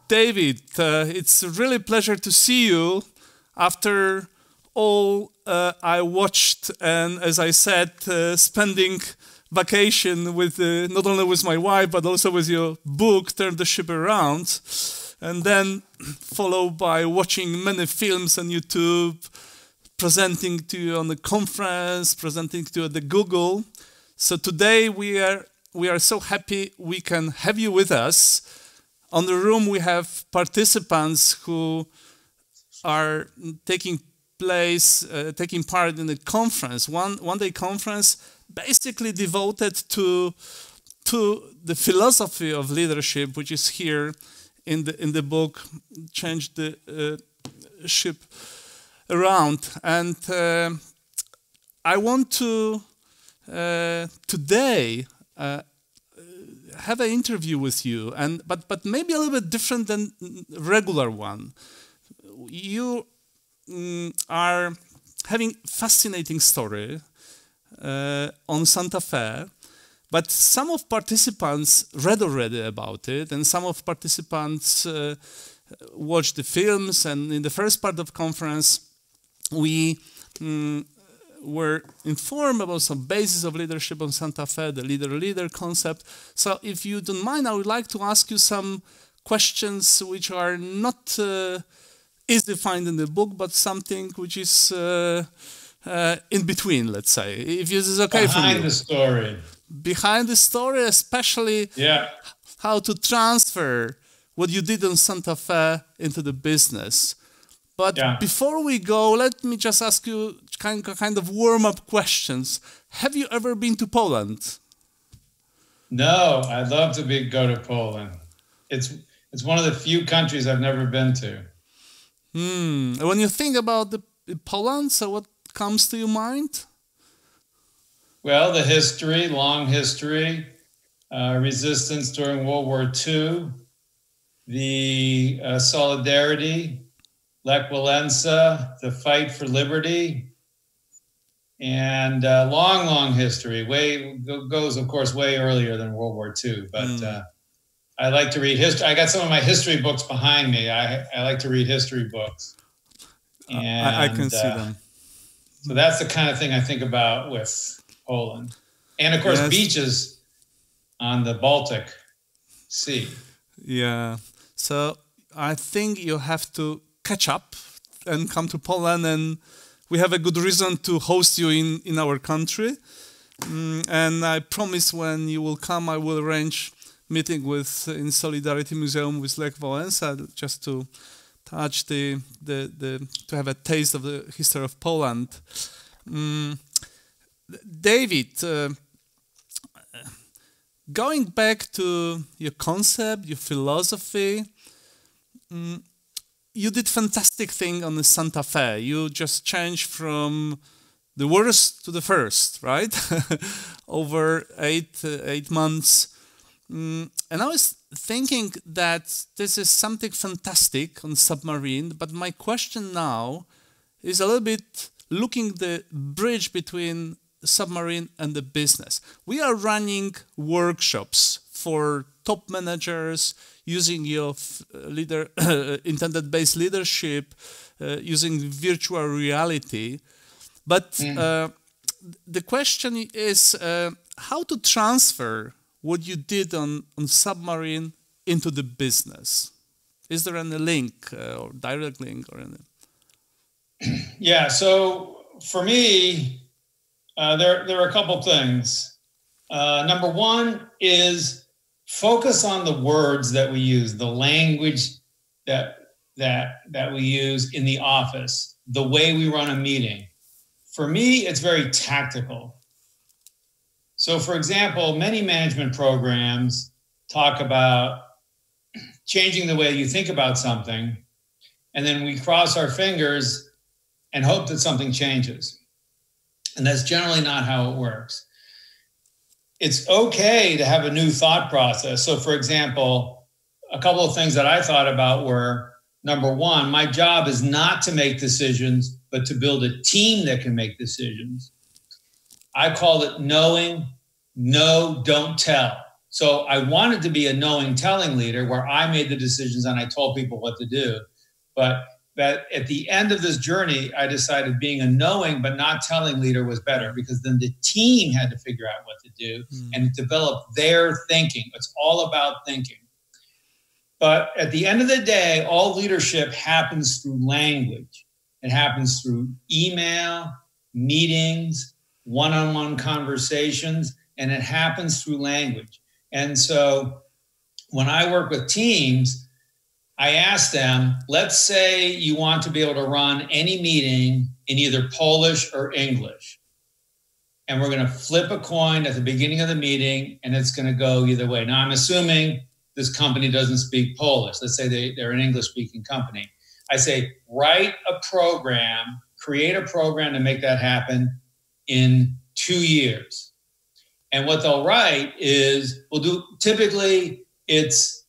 David, it's really a pleasure to see you after all I watched and, as I said, spending vacation with not only with my wife but also with your book, Turn the Ship Around, and then followed by watching many films on YouTube, presenting to you on the conference, presenting to you at the Google. So today we are so happy we can have you with us. On the room we have participants who are taking part in the conference, one-day conference, basically devoted to the philosophy of leadership, which is here in the book, Change the Ship Around. And I want to today have an interview with you, but maybe a little bit different than regular one. You are having fascinating story on Santa Fe, but some of participants read already about it, and some of participants watched the films. And in the first part of the conference, we were informed about some basis of leadership on Santa Fe, the leader-leader concept. So if you don't mind, I would like to ask you some questions which are not easy to find in the book, but something which is in between, let's say, if this is okay for you. Behind the story. Behind the story, especially how to transfer what you did on Santa Fe into the business. But before we go, let me just ask you kind of warm-up questions. Have you ever been to Poland? No, I'd love to go to Poland. It's one of the few countries I've never been to. When you think about Poland, so what comes to your mind? Well, the history, long history, resistance during World War II, the solidarity, Lech Walesa, the fight for liberty, and long history. Goes, of course, way earlier than World War II. But I like to read history. I got some of my history books behind me. I like to read history books. And, I can see them. So that's the kind of thing I think about with Poland. And, of course, beaches on the Baltic Sea. Yeah. So I think you have to catch up and come to Poland, and we have a good reason to host you in our country. And I promise when you will come, I will arrange meeting in Solidarity Museum with Lech Walesa, just to touch to have a taste of the history of Poland. David, going back to your concept, your philosophy, you did fantastic thing on the Santa Fe. You just changed from the worst to the first, right? Over eight months. And I was thinking that this is something fantastic on submarine, but my question now is a little bit looking the bridge between submarine and the business. We are running workshops for top managers using your intended-based leadership, using virtual reality. But the question is how to transfer what you did on submarine into the business. Is there any link or direct link or anything? Yeah, so for me, there are a couple things. Number one is focus on the words that we use, the language that we use in the office, the way we run a meeting. For me, it's very tactical. So, for example, many management programs talk about changing the way you think about something, and then we cross our fingers and hope that something changes. And that's generally not how it works. It's okay to have a new thought process. So, for example, a couple of things that I thought about were, number one, my job is not to make decisions, but to build a team that can make decisions. I call it knowing, know, don't tell. So I wanted to be a knowing, telling leader where I made the decisions and I told people what to do. But that at the end of this journey, I decided being a knowing but not telling leader was better, because then the team had to figure out what to do and develop their thinking. It's all about thinking. But at the end of the day, all leadership happens through language. It happens through email, meetings, one-on-one conversations, and it happens through language. And so when I work with teams, I ask them, let's say you want to be able to run any meeting in either Polish or English. And we're going to flip a coin at the beginning of the meeting, and it's going to go either way. Now, I'm assuming this company doesn't speak Polish. Let's say they're an English-speaking company. I say, write a program, create a program to make that happen in 2 years. And what they'll write is, typically it's,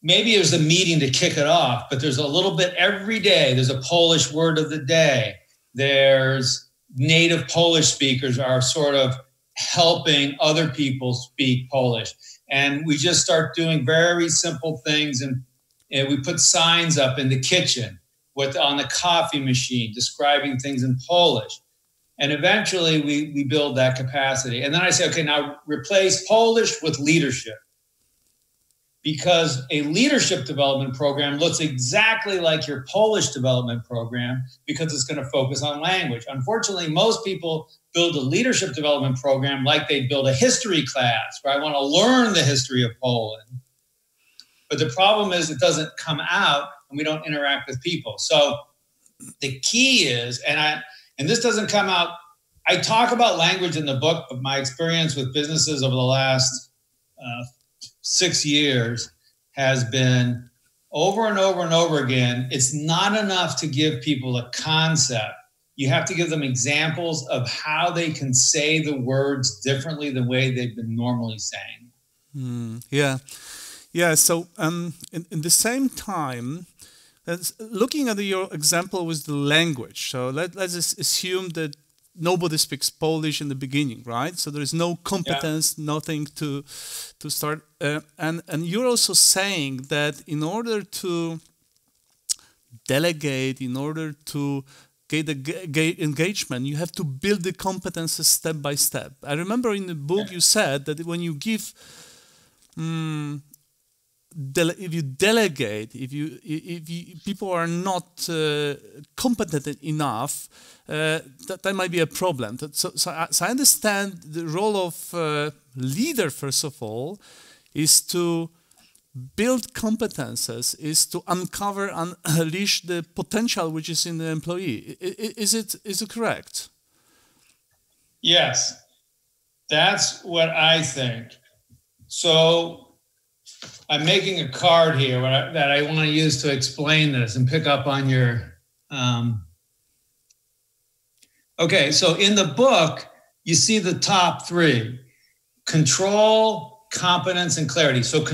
maybe there's a meeting to kick it off, but there's a little bit every day. There's a Polish word of the day. There's native Polish speakers are sort of helping other people speak Polish. And we just start doing very simple things. And we put signs up in the kitchen on the coffee machine describing things in Polish. And eventually we build that capacity. And then I say, okay, now replace Polish with leadership. Because a leadership development program looks exactly like your Polish development program, because it's going to focus on language. Unfortunately, most people build a leadership development program like they build a history class, where I want to learn the history of Poland. But the problem is it doesn't come out and we don't interact with people. So the key is, and this doesn't come out, I talk about language in the book, but my experience with businesses over the last 6 years has been over and over and over again. It's not enough to give people a concept. You have to give them examples of how they can say the words differently the way they've been normally saying. Yeah. So in the same time, looking at your example with the language. So let's just assume that nobody speaks Polish in the beginning, right? So there is no competence, nothing to start. And you're also saying that in order to delegate, in order to get engagement, you have to build the competences step by step. I remember in the book you said that when you give, if you delegate, if people are not competent enough, that might be a problem. So I understand the role of leader, first of all, is to build competences, is to uncover and unleash the potential which is in the employee. Is it correct? Yes, that's what I think. So I'm making a card here that I want to use to explain this and pick up on your... Okay, so in the book, you see the top three: control, competence, and clarity. So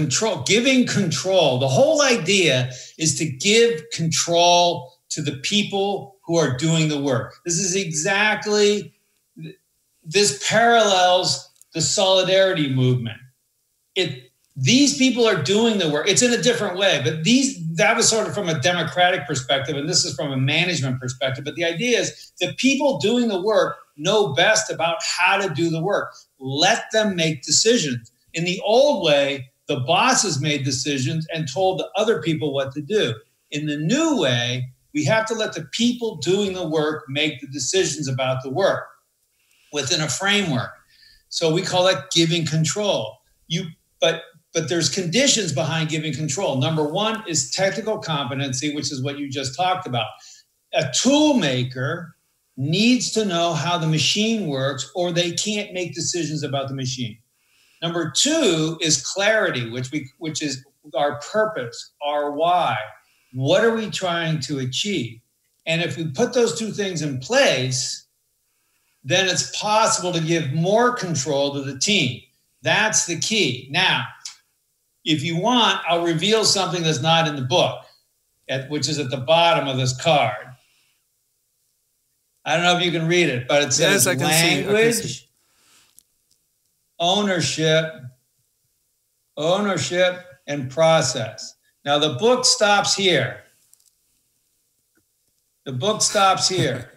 giving control. The whole idea is to give control to the people who are doing the work. This parallels the solidarity movement. These people are doing the work. It's in a different way, but that was sort of from a democratic perspective, and this is from a management perspective. But the idea is the people doing the work know best about how to do the work. Let them make decisions. In the old way, the bosses made decisions and told the other people what to do. In the new way, we have to let the people doing the work make the decisions about the work within a framework. So we call that giving control. But there's conditions behind giving control. Number one is technical competency, which is what you just talked about. A tool maker needs to know how the machine works, or they can't make decisions about the machine. Number two is clarity, which is our purpose, our why. What are we trying to achieve? And if we put those two things in place, then it's possible to give more control to the team. That's the key. Now, if you want, I'll reveal something that's not in the book, which is at the bottom of this card. I don't know if you can read it, but it says language, ownership, ownership, and process. Now, the book stops here. The book stops here.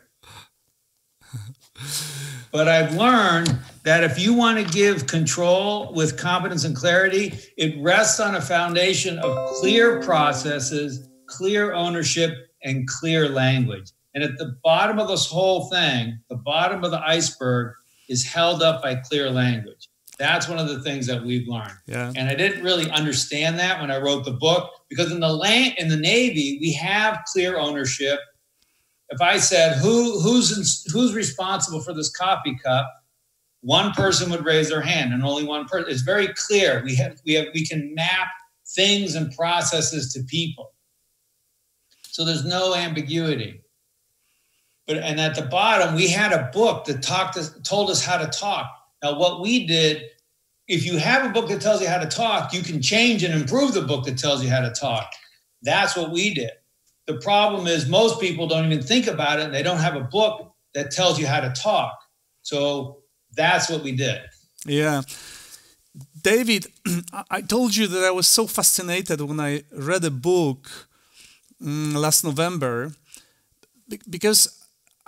But I've learned that if you want to give control with competence and clarity, it rests on a foundation of clear processes, clear ownership, and clear language. And at the bottom of this whole thing, the bottom of the iceberg is held up by clear language. That's one of the things that we've learned. Yeah. And I didn't really understand that when I wrote the book, because in the Navy, we have clear ownership. If I said, who's responsible for this coffee cup, one person would raise their hand, and only one person. It's very clear. We can map things and processes to people. So there's no ambiguity. And at the bottom, we had a book that told us how to talk. Now, what we did, if you have a book that tells you how to talk, you can change and improve the book that tells you how to talk. That's what we did. The problem is most people don't even think about it, and they don't have a book that tells you how to talk. So that's what we did. Yeah. David, I told you that I was so fascinated when I read a book last November, because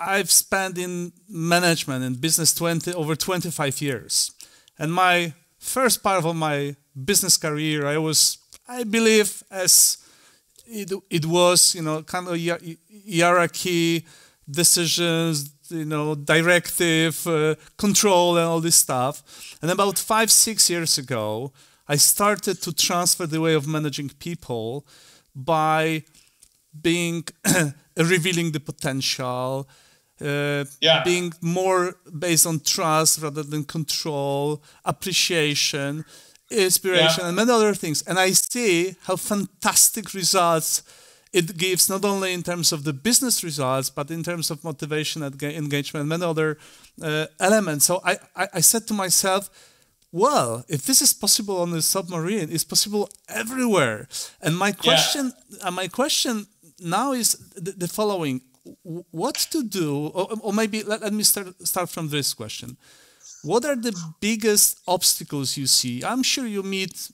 I've spent in management and business over 25 years. And my first part of my business career, I believe, as it was, kind of hierarchy, decisions, directive, control, and all this stuff. And about 5-6 years ago, I started to transfer the way of managing people by revealing the potential, being more based on trust rather than control, appreciation, inspiration, and many other things. And I see how fantastic results it gives, not only in terms of the business results, but in terms of motivation, engagement, and many other elements. So I said to myself, well, if this is possible on the submarine, it's possible everywhere. And my question now is the following: what to do, or maybe let me start from this question. What are the biggest obstacles you see? I'm sure you meet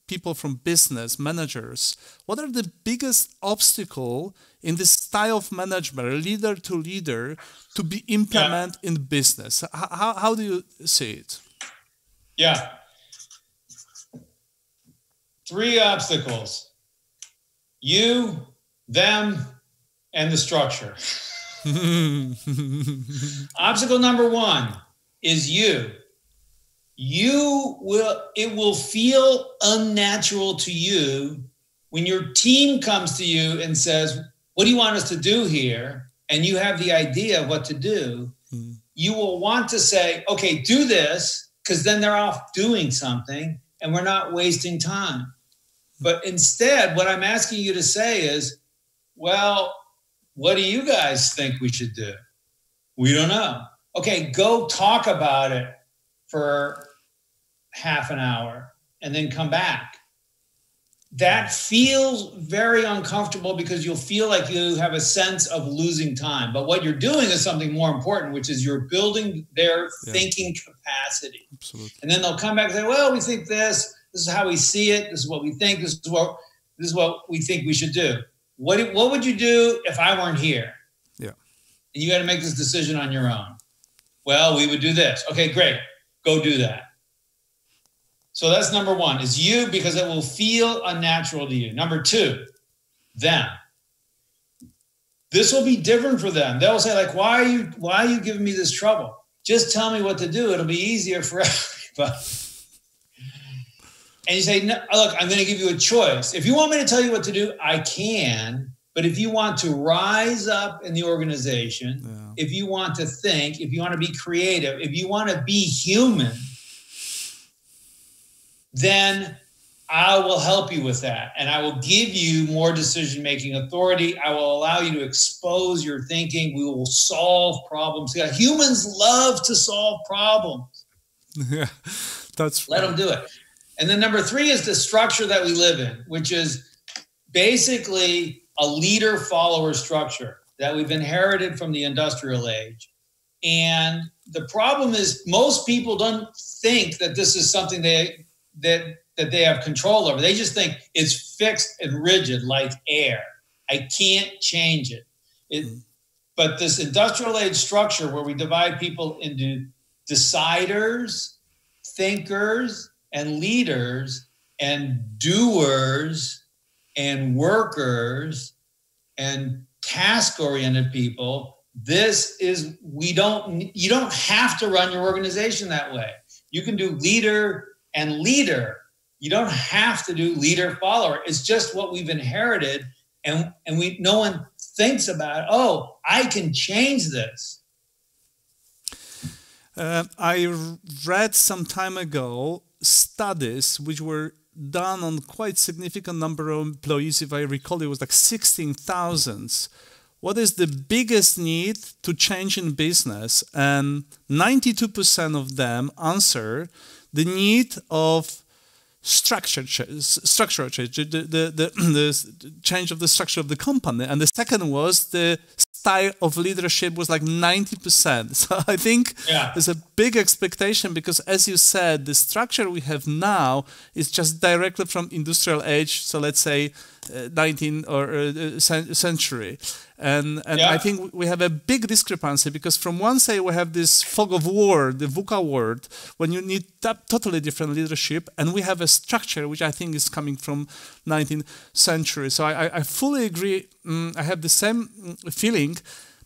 people from business, managers. What are the biggest obstacle in this style of management, leader to leader, to be implemented in business? How do you see it? Yeah. 3 obstacles: you, them, and the structure. Obstacle number 1 is you. It will feel unnatural to you when your team comes to you and says, what do you want us to do here? And you have the idea of what to do. You will want to say, okay, do this, because then they're off doing something and we're not wasting time. But instead, what I'm asking you to say is, well, what do you guys think we should do? We don't know. Okay, go talk about it for half an hour and then come back. That feels very uncomfortable because you'll feel like you have a sense of losing time. But what you're doing is something more important, which is you're building their thinking capacity. Absolutely. And then they'll come back and say, well, we think this is how we see it. This is what we think. This is what we think we should do. What would you do if I weren't here? Yeah. And you got to make this decision on your own. Well, we would do this. Okay, great. Go do that. So that's number 1, is you, because it will feel unnatural to you. Number 2, them. This will be different for them. They'll say, like, why are you giving me this trouble? Just tell me what to do. It'll be easier for everybody. And you say, no, look, I'm going to give you a choice. If you want me to tell you what to do, I can. But if you want to rise up in the organization, if you want to think, if you want to be creative, if you want to be human, then I will help you with that. And I will give you more decision-making authority. I will allow you to expose your thinking. We will solve problems. Yeah, humans love to solve problems. Yeah, Let them do it. And then number 3 is the structure that we live in, which is basically a leader-follower structure that we've inherited from the industrial age. And the problem is most people don't think that this is something that that they have control over. They just think it's fixed and rigid like air. I can't change it. But this industrial age structure where we divide people into deciders, thinkers, and leaders, and doers, and workers, and task-oriented people, you don't have to run your organization that way. You can do leader and leader. You don't have to do leader-follower. It's just what we've inherited, and no one thinks about, oh, I can change this. I read some time ago studies which were done on quite significant number of employees. If I recall, it was like 16,000. What is the biggest need to change in business? And 92% of them answer the need of structural change, the change of the structure of the company. And the second was the style of leadership was like 90%. So I think there's a big expectation because, as you said, the structure we have now is just directly from industrial age. So let's say 19th or century. And I think we have a big discrepancy because from one side we have this fog of war, the VUCA word, when you need totally different leadership, and we have a structure which I think is coming from 19th century. So I fully agree. I have the same feeling.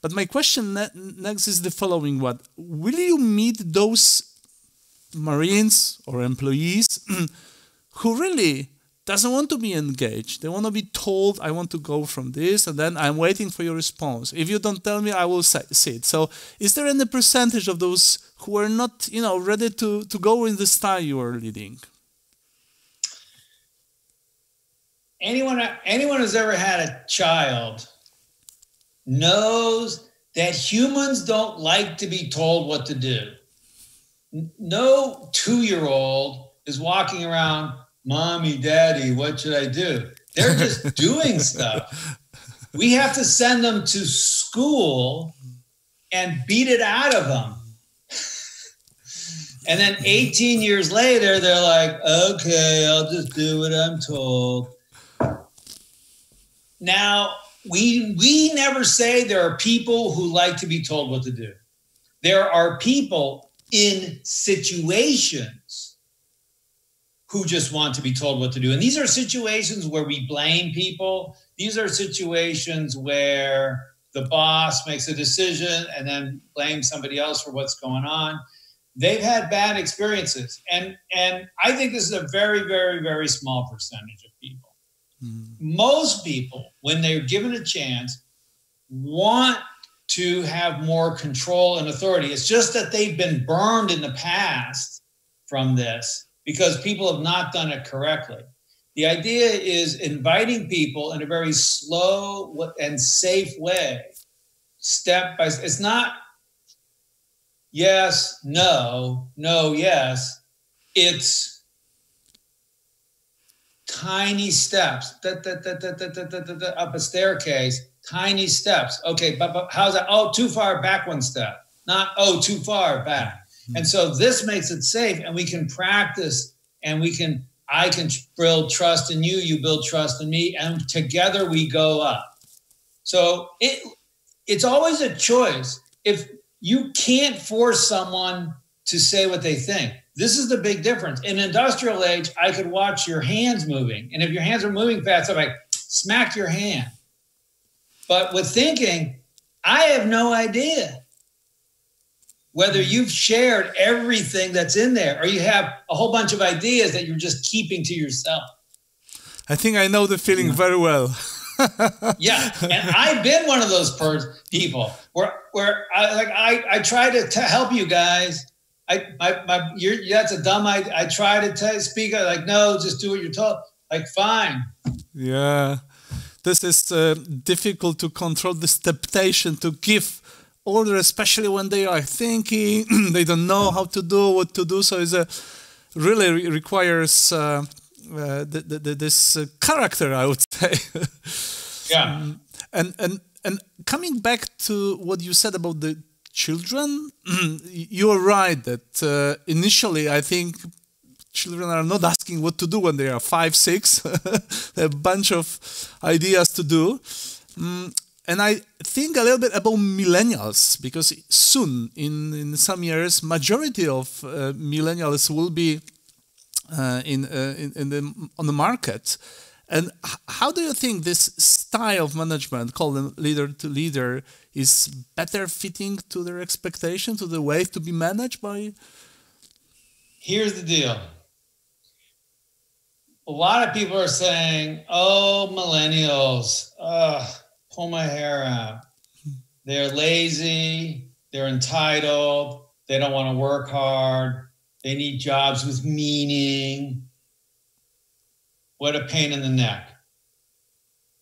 But my question next is the following one. Will you meet those Marines or employees who really doesn't want to be engaged? They want to be told, I want to go from this, and then I'm waiting for your response. If you don't tell me, I will see it. So is there any percentage of those who are not, ready to go in the style you are leading? Anyone who's ever had a child knows that humans don't like to be told what to do. No 2-year-old is walking around, Mommy, Daddy, what should I do? They're just doing stuff. We have to send them to school and beat it out of them. And then 18 years later, they're like, okay, I'll just do what I'm told. Now, we never say there are people who like to be told what to do. There are people in situations who just want to be told what to do. And these are situations where we blame people. These are situations where the boss makes a decision and then blames somebody else for what's going on. They've had bad experiences. And I think this is a very, very, very small percentage of people. Most people, when they're given a chance, want to have more control and authority. It's just that they've been burned in the past from this because people have not done it correctly. The idea is inviting people in a very slow and safe way, step by step. It's not yes, no, no, yes. It's tiny steps, up a staircase, tiny steps. Okay, but how's that? Oh, too far back one step. Not, oh, too far back. And so this makes it safe, and we can practice, and I can build trust in you, you build trust in me, and together we go up. So it's always a choice. If you can't force someone to say what they think. This is the big difference. In industrial age, I could watch your hands moving. And if your hands are moving fast, I'm like, smack your hand. But with thinking, I have no idea whether you've shared everything that's in there or you have a whole bunch of ideas that you're just keeping to yourself. I think I know the feeling very well. Yeah, and I've been one of those people where I try to help you guys. That's a dumb idea. I try to speak. Like, no, just do what you're told. Like, fine. Yeah, this is difficult to control. This temptation to give order, especially when they are thinking, they don't know how to do what to do. So it really requires this character, I would say. Yeah. And coming back to what you said about the children, you are right that initially I think children are not asking what to do when they are 5, 6. They have a bunch of ideas to do. And I think a little bit about millennials, because soon, in some years, majority of millennials will be on the market. And how do you think this style of management, called them leader to leader, is better fitting to their expectation, to the way to be managed by? Here's the deal. A lot of people are saying, oh, millennials, pull my hair out. They're lazy, they're entitled, they don't want to work hard, they need jobs with meaning. What a pain in the neck.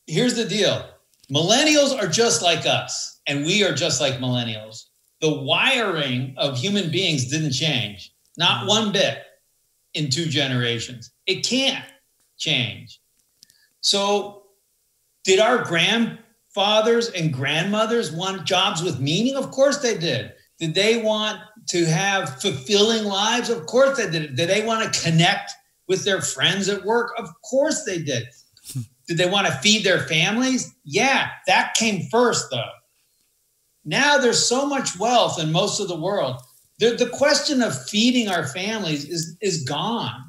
Here's the deal. Millennials are just like us, and we are just like millennials. The wiring of human beings didn't change, not one bit in 2 generations. It can't change. So did our grandfathers and grandmothers want jobs with meaning? Of course they did. Did they want to have fulfilling lives? Of course they did. Did they want to connect with their friends at work? Of course they did. Did they want to feed their families? Yeah, that came first though. Now there's so much wealth in most of the world. The question of feeding our families is gone.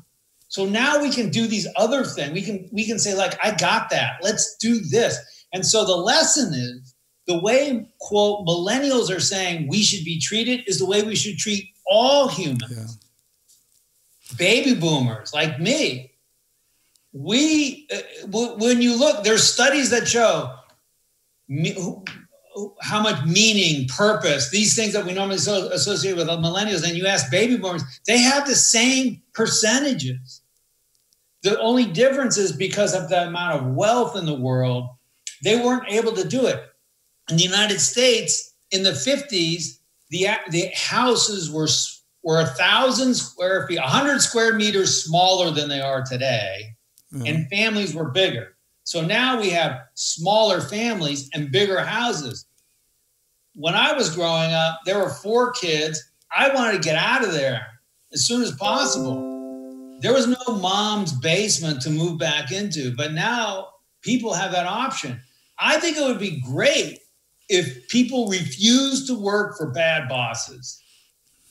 So now we can do these other things. We can say, like, I got that. Let's do this. And so the lesson is the way, quote, millennials are saying we should be treated is the way we should treat all humans. Yeah. Baby boomers like me, when you look, there's studies that show how much meaning, purpose, these things that we normally associate with millennials, and you ask baby boomers, they have the same percentages. The only difference is because of the amount of wealth in the world, they weren't able to do it. In the United States, in the 50s, the houses were 1,000 square feet, 100 square meters smaller than they are today, and families were bigger. So now we have smaller families and bigger houses. When I was growing up, there were 4 kids. I wanted to get out of there as soon as possible. There was no mom's basement to move back into, but now people have that option. I think it would be great if people refused to work for bad bosses.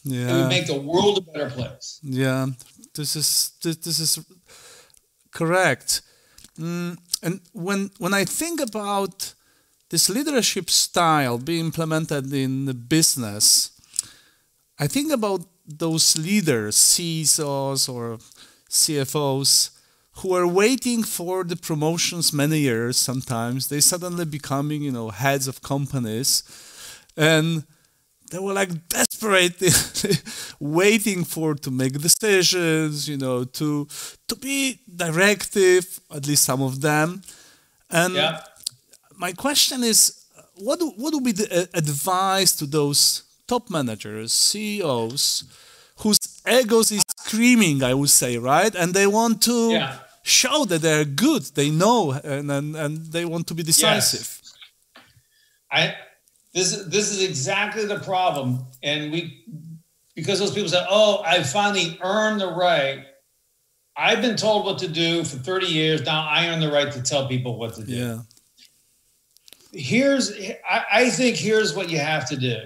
Yeah. It would make the world a better place. Yeah, this is correct. And when I think about this leadership style being implemented in the business, I think about those leaders, CEOs or CFOs, who are waiting for the promotions many years. Sometimes they suddenly becoming, heads of companies, and they were like desperately waiting to make decisions, to be directive, at least some of them. And my question is, what would be the advice to those top managers, CEOs, whose egos is screaming, I would say, right? And they want to show that they're good, they know, and they want to be decisive. Yes. This is exactly the problem. And because those people say, oh, I finally earned the right. I've been told what to do for 30 years. Now I earn the right to tell people what to do. Yeah. I think here's what you have to do.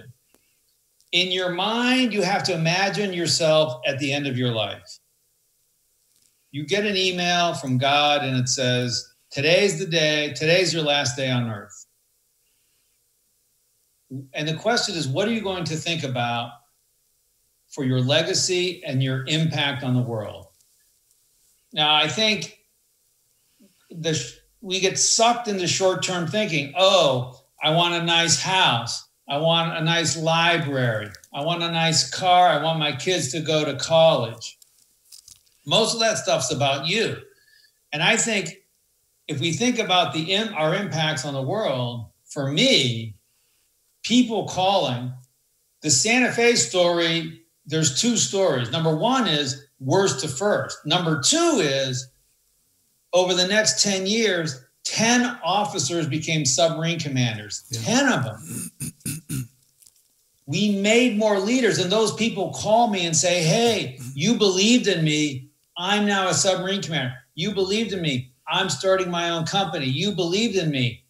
In your mind, you have to imagine yourself at the end of your life. You get an email from God and it says, today's the day, today's your last day on earth. And the question is, what are you going to think about for your legacy and your impact on the world? Now, I think we get sucked into short-term thinking. Oh, I want a nice house. I want a nice library. I want a nice car. I want my kids to go to college. Most of that stuff's about you. And I think if we think about our impacts on the world, for me, people calling, the Santa Fe story, there's 2 stories. Number 1 is worst to first. Number 2 is over the next 10 years, 10 officers became submarine commanders, 10 of them. We made more leaders, and those people call me and say, hey, you believed in me. I'm now a submarine commander. You believed in me. I'm starting my own company. You believed in me.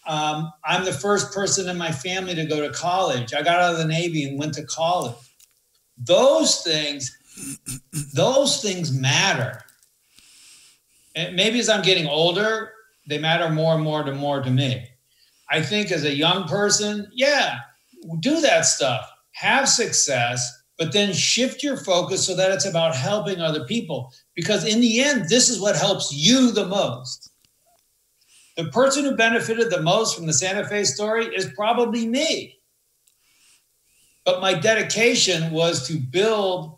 I'm the first person in my family to go to college. I got out of the Navy and went to college. Those things matter. And maybe as I'm getting older, they matter more and more to me. I think as a young person, yeah, do that stuff, have success, but then shift your focus so that it's about helping other people. Because in the end, this is what helps you the most. The person who benefited the most from the Santa Fe story is probably me. But my dedication was to build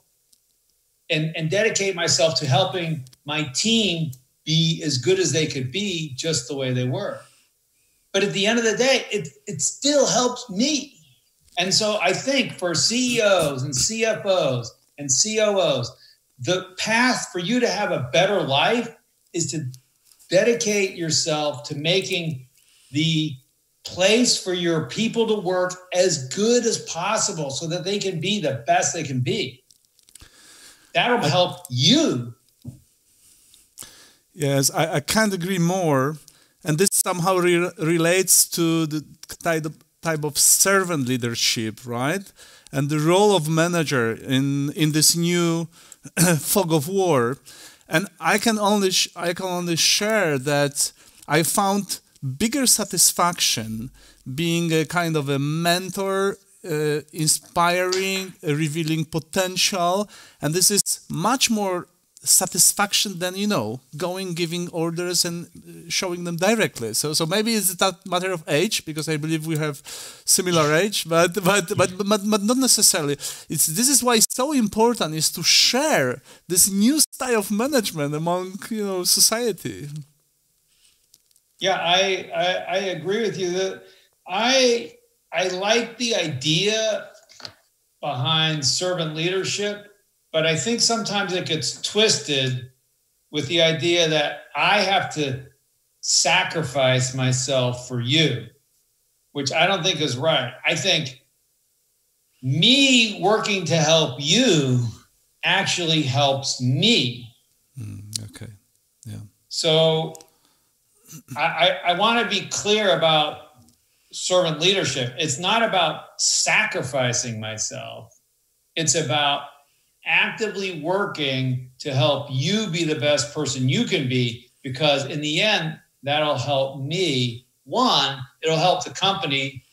and dedicate myself to helping my team be as good as they could be, just the way they were. But at the end of the day, it still helps me. And so I think for CEOs and CFOs and COOs, the path for you to have a better life is to dedicate yourself to making the place for your people to work as good as possible so that they can be the best they can be. That'll help you. Yes, I can't agree more. And this somehow relates to the type of servant leadership, right? And the role of manager in this new fog of war. And I can only share that I found bigger satisfaction being a kind of a mentor, inspiring, revealing potential, and this is much more satisfaction than, giving orders and showing them directly. So maybe it's that matter of age, because I believe we have similar age, but not necessarily. This is why it's so important is to share this new style of management among society. Yeah, I agree with you that I like the idea behind servant leadership. But I think sometimes it gets twisted with the idea that I have to sacrifice myself for you, which I don't think is right. I think me working to help you actually helps me. Okay, yeah. So I want to be clear about servant leadership. It's not about sacrificing myself. It's about actively working to help you be the best person you can be, because in the end, that'll help me. One, it'll help the company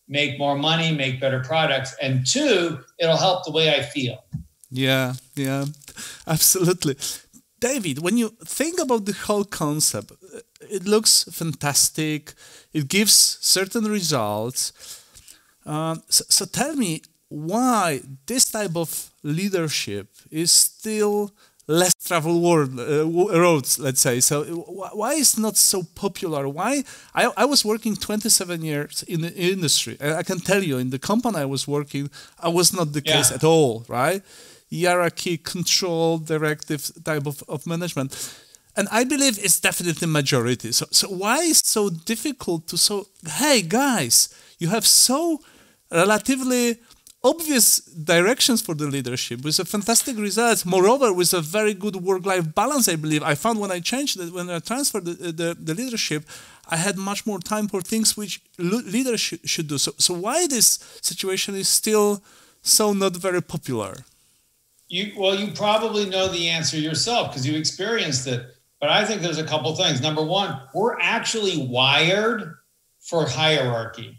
make more money, make better products. And two, it'll help the way I feel. Yeah, absolutely. David, when you think about the whole concept, it looks fantastic. It gives certain results. So tell me, why this type of leadership is still less traveled roads, let's say. So why is not so popular? Why? I was working 27 years in the industry. And I can tell you, in the company I was working, I was not the case at all, right? Hierarchy, control, directive type of management. And I believe it's definitely majority. So why is it so difficult to hey guys, you have so relatively obvious directions for the leadership with a fantastic results, moreover with a very good work-life balance. I believe I found when I transferred the leadership, I had much more time for things which leaders should do. So why this situation is still so not very popular? You probably know the answer yourself because you experienced it, but I think there's a couple things. Number one, we're actually wired for hierarchy.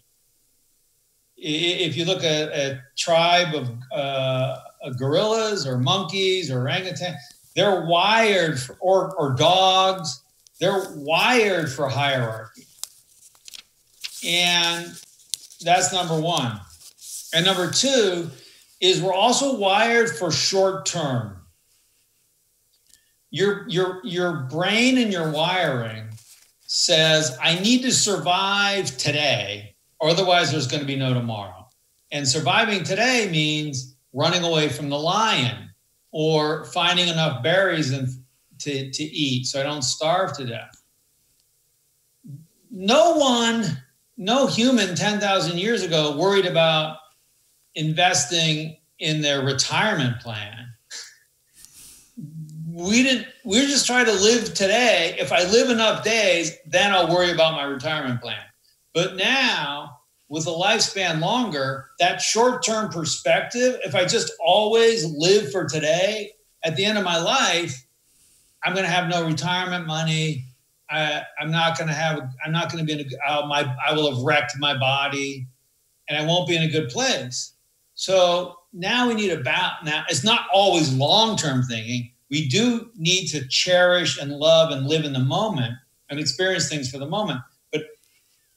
If you look at a tribe of gorillas or monkeys or orangutan, they're wired for, or dogs, they're wired for hierarchy. And that's number one. And number two is we're also wired for short term. Your brain and your wiring says, I need to survive today. Otherwise, there's going to be no tomorrow. And surviving today means running away from the lion or finding enough berries to eat so I don't starve to death. No human 10,000 years ago worried about investing in their retirement plan. we're just trying to live today. If I live enough days, then I'll worry about my retirement plan. But now, with a lifespan longer, that short-term perspective, if I just always live for today, at the end of my life, I'm going to have no retirement money. I'm not going to be I will have wrecked my body, and I won't be in a good place. So now we need now it's not always long-term thinking. We do need to cherish and love and live in the moment and experience things for the moment. But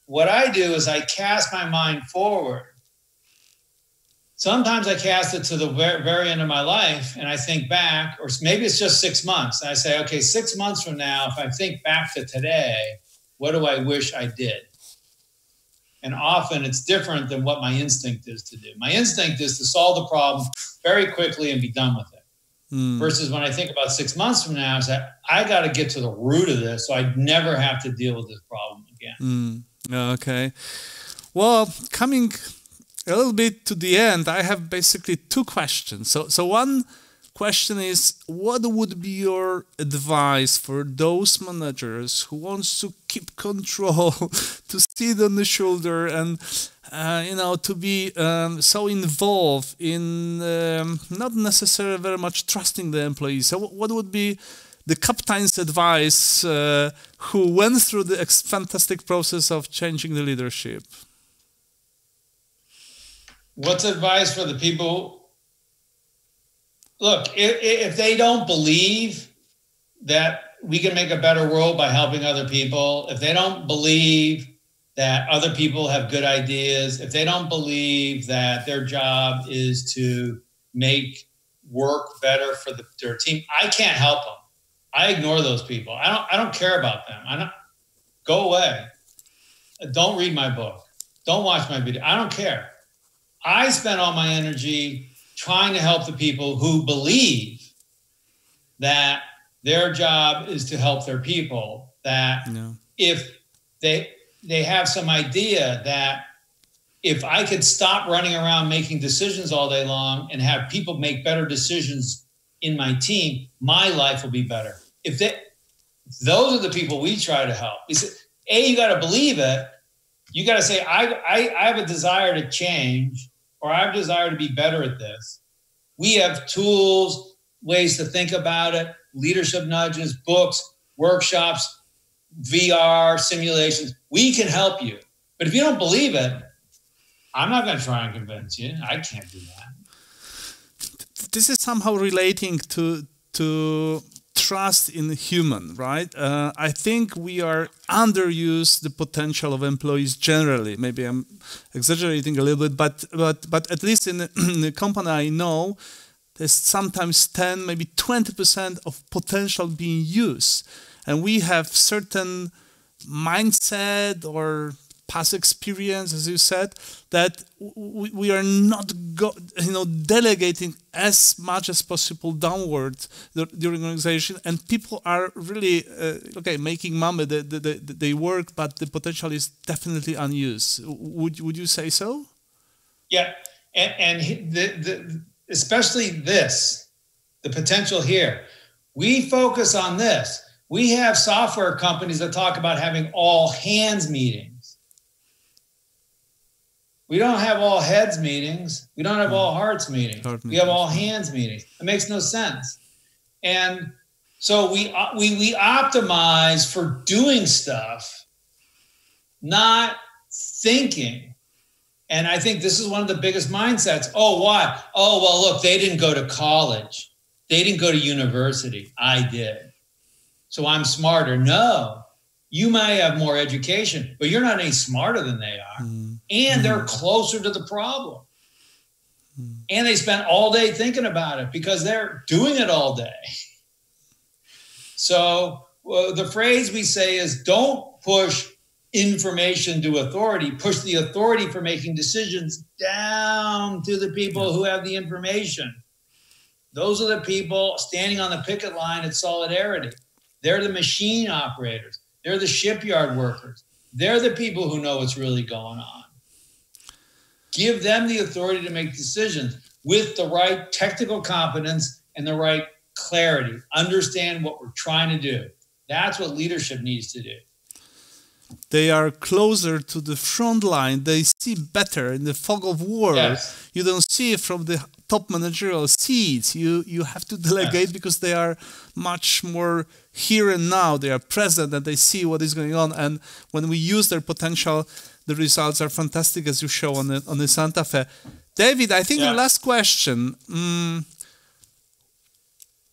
what I do is I cast my mind forward. Sometimes I cast it to the very end of my life and I think back, or maybe it's just 6 months. And I say, okay, 6 months from now, if I think back to today, what do I wish I did? And often it's different than what my instinct is to do. My instinct is to solve the problem very quickly and be done with it. Versus when I think about 6 months from now, I got to get to the root of this so I never have to deal with this problem again. Okay. Well, coming a little bit to the end, I have basically two questions. So one question is, what would be your advice for those managers who wants to keep control, to sit on the shoulder, and to be so involved in not necessarily very much trusting the employees? So what would be the captain's advice who went through the fantastic process of changing the leadership? What's advice for the people? Look, if they don't believe that we can make a better world by helping other people, if they don't believe that other people have good ideas, if they don't believe that their job is to make work better for their team, I can't help them. I ignore those people. I don't care about them. Go away. Don't read my book. Don't watch my video. I don't care. I spend all my energy trying to help the people who believe that their job is to help their people, that if they have some idea that if I could stop running around making decisions all day long and have people make better decisions in my team, my life will be better. Those are the people we try to help. We say, you got to believe it. You got to say, I have a desire to change, or I have a desire to be better at this. We have tools, ways to think about it, leadership nudges, books, workshops, VR, simulations. We can help you. But if you don't believe it, I'm not going to try and convince you. I can't do that. This is somehow relating to trust in human, right? I think we are underuse the potential of employees generally. Maybe I'm exaggerating a little bit, but at least in the company I know, there's sometimes 10, maybe 20% of potential being used. And we have certain mindset or past experience, as you said, that we are not delegating as much as possible downward during the organization, and people are really making money. They work, but the potential is definitely unused. Would you say so? Yeah, and especially the potential here. We focus on this. We have software companies that talk about having all hands meetings. We don't have all heads meetings. We don't have all hearts meetings. We have all hands meetings. It makes no sense. And so we optimize for doing stuff, not thinking. And I think this is one of the biggest mindsets. Oh, why? Oh, well, look, they didn't go to college. They didn't go to university. I did. So I'm smarter. No, you might have more education, but you're not any smarter than they are. And they're closer to the problem. And they spend all day thinking about it because they're doing it all day. So the phrase we say is, don't push information to authority, push the authority for making decisions down to the people who have the information. Those are the people standing on the picket line at Solidarity. They're the machine operators. They're the shipyard workers. They're the people who know what's really going on. Give them the authority to make decisions with the right technical competence and the right clarity, understand what we're trying to do. That's what leadership needs to do. They are closer to the front line. They see better in the fog of war. Yes. You don't see it from the top managerial seats. You have to delegate because they are much more here and now. They are present and they see what is going on. And when we use their potential, the results are fantastic, as you show on the Santa Fe. David, I think the last question.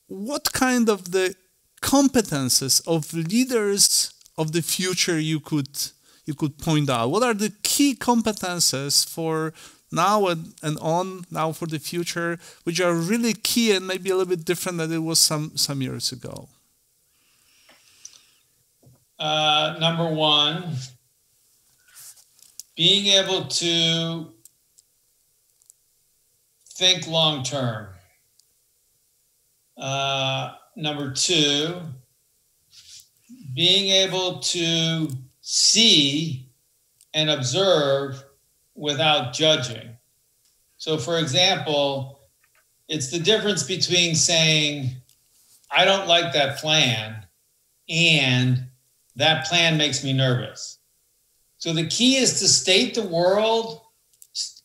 What kind of the competences of leaders of the future you could point out? What are the key competences for now and on, now for the future, which are really key and maybe a little bit different than it was some years ago? Number one, being able to think long term. Number two, being able to see and observe without judging. So, for example, it's the difference between saying, I don't like that plan, and that plan makes me nervous. So the key is to state the world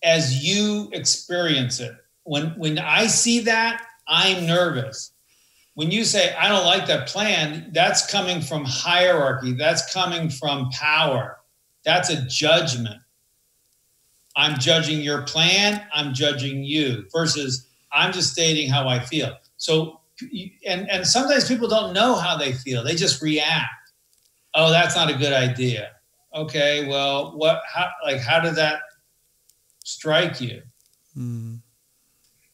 as you experience it. When I see that, I'm nervous. When you say, I don't like that plan, that's coming from hierarchy. That's coming from power. That's a judgment. I'm judging your plan. I'm judging you versus I'm just stating how I feel. So, and sometimes people don't know how they feel. They just react. Oh, that's not a good idea. Okay, well, how did that strike you? And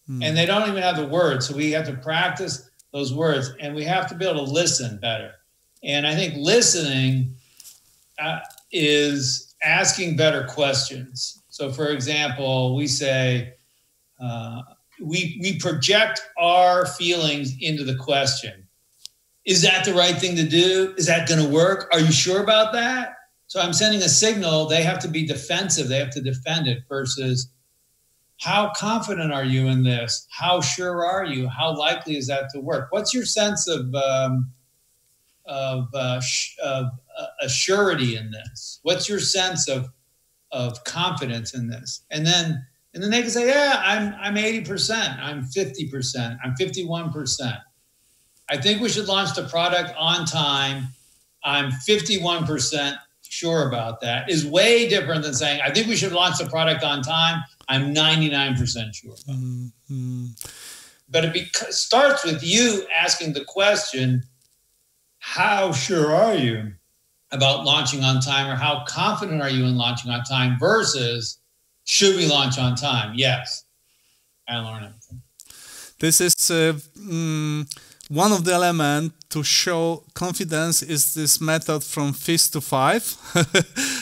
they don't even have the words. So we have to practice those words, and we have to be able to listen better. And I think listening is asking better questions. So, for example, we say, we project our feelings into the question. Is that the right thing to do? Is that going to work? Are you sure about that? So I'm sending a signal. They have to be defensive. They have to defend it versus, how confident are you in this? How sure are you? How likely is that to work? What's your sense of assurity in this? What's your sense of confidence in this? And then they can say, yeah, I'm 80%, I'm 50%, I'm 51%. I think we should launch the product on time. I'm 51% sure about that. Is way different than saying, I think we should launch the product on time. I'm 99% sure. But it starts with you asking the question, how sure are you about launching on time, or how confident are you in launching on time versus, should we launch on time? Yes. I learned everything. This is one of the elements to show confidence is this method from fist to five.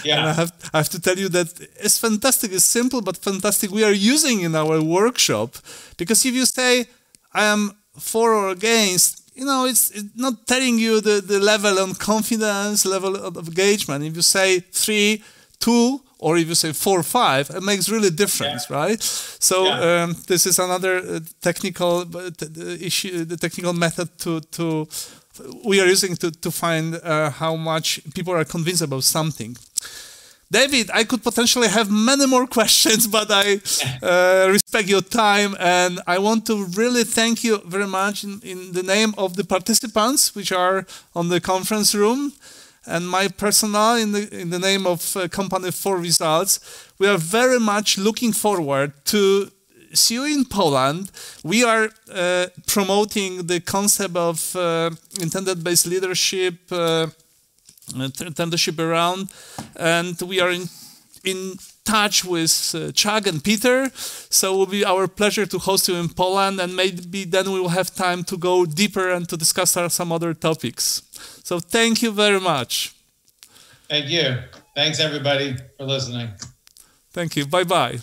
Yeah. And I have to tell you that it's fantastic. It's simple, but fantastic. We are using in our workshop, because if you say, I am for or against, it's not telling you the level of confidence, level of engagement. If you say 3, 2, or if you say 4, 5, it makes really difference, right? So this is another technical issue, the technical method we are using to find how much people are convinced about something. David, I could potentially have many more questions, but I respect your time, and I want to really thank you very much in the name of the participants which are on the conference room, and my personnel in the name of Company for Results. We are very much looking forward to see you in Poland. We are promoting the concept of intended-based leadership, internship around, and we are in touch with Chuck and Peter, so it will be our pleasure to host you in Poland, and maybe then we will have time to go deeper and to discuss some other topics. So thank you very much. Thank you. Thanks everybody for listening. Thank you. Bye-bye.